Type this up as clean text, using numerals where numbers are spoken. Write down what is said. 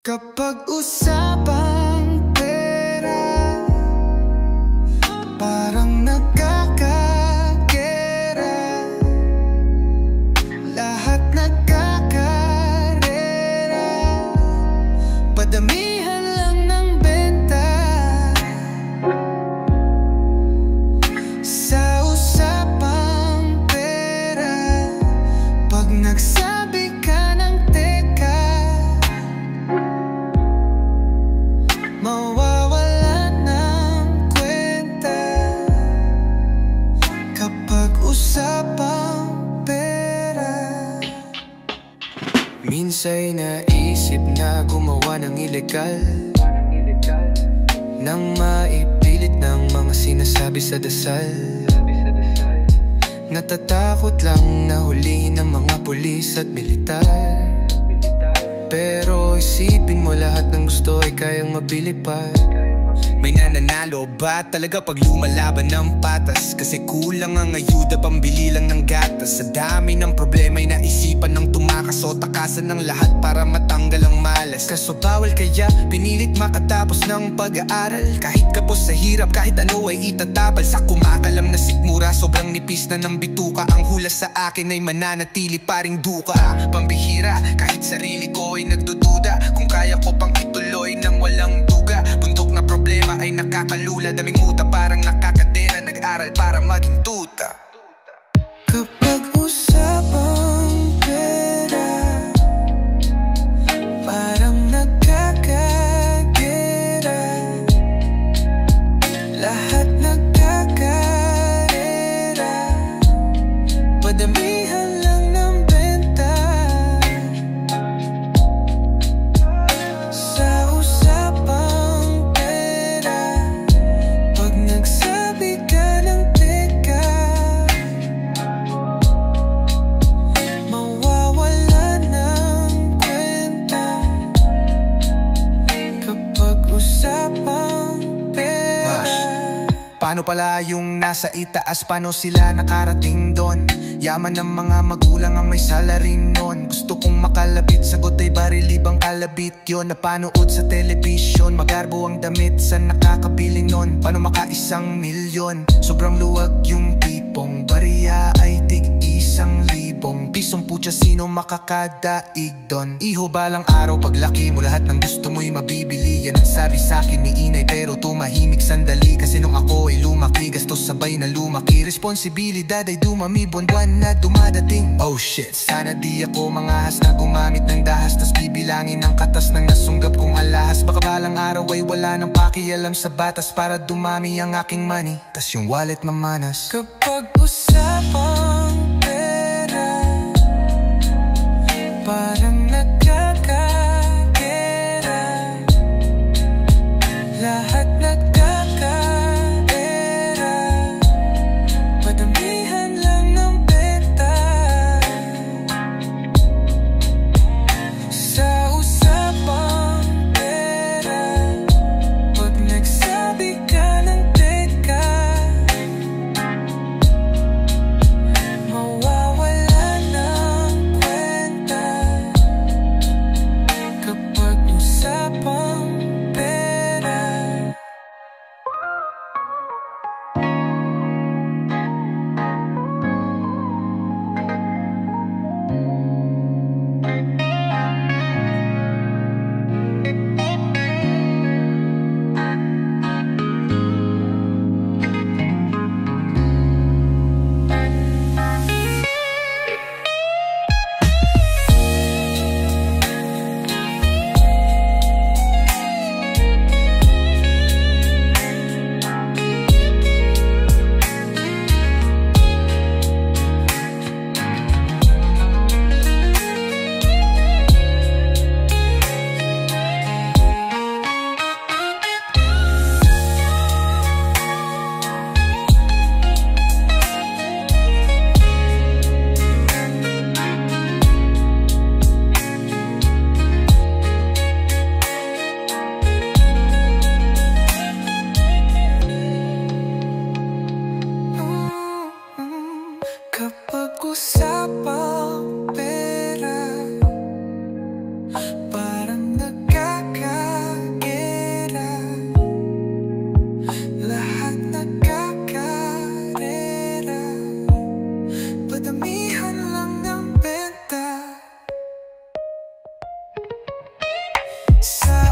Kapag usapang pera, parang nagkakagera. Lahat nagkakarera, padamihan lang ng benta. Sa usapang pera, pag nagsabi ka ng teka, mawawala ng kwenta. Kapag usapang pera, minsa'y naisip na gumawa ng ilegal, nang maipilit ng mga sinasabi sa dasal. Natatakot lang na hulihin ng mga pulis at militar. Pero isipin mo, lahat ng gusto ay kayang mabili pa. May nananalo ba talaga pag lumalaban ng patas? Kasi kulang ang ayuda, pambili lang ng gatas. Sa dami ng problema ay naisipan ng tumakas o takasan ng lahat para matanggal ang malas. Kaso bawal kaya pinilit makatapos ng pag-aaral. Kahit kapos sa hirap, kahit ano ay itatabal. Sa kumakalam na sikmura, sobrang nipis na ng bituka. Ang hula sa akin ay mananatili pa ring duka. Pambihira, kahit sarili ko ay nagdududa kung kaya ko pang ituloy ng walang duga. Bundok na problema ay nakakalula, daming muta parang nakakadera. Nag-aral para maging tuta. Kapag usapang pera, parang nagkakagera. Lahat nagkakarera, padamihan lang ng benta. Sa usapang pera, pag nagsabi ka ng teka, mawawala ng kwenta. Kapag usapang pera. Paano pala yung nasa itaas? Paano sila nakarating doon? Yaman ng mga magulang ang may salarin nun. Gusto kong makalapit, sagot ay barilibang kalabit yon. Napanood sa television, magarbo ang damit sa nakakabili nun. Paano maka1 milyon? Sobrang luwag yung tipong bariya ay tig-1,000 pisong. Putya, sino makakadaig doon? Iho, balang araw paglaki mo, lahat ng gusto mo'y mabibili. Yan ang sabi sa'kin ni inay, pero tumahimik sandali. Kasi nung ako ay lumaki, gastos sabay na lumaki. Responsibilidad ay dumami, buwan-buwan na dumadating. Oh shit, sana di ako mangahas na gumamit ng dahas, tas bibilangin ang katas ng nasunggap kong alahas. Baka balang araw ay wala nang pakialam sa batas, para dumami ang aking money, tas yung wallet mamanas. Kapag usapang pera, parang nagkakagera. Lahat nagkakarera, padamihan lang ng benta. Sa usapang pera, pag nagsabi ka ng teka, Sa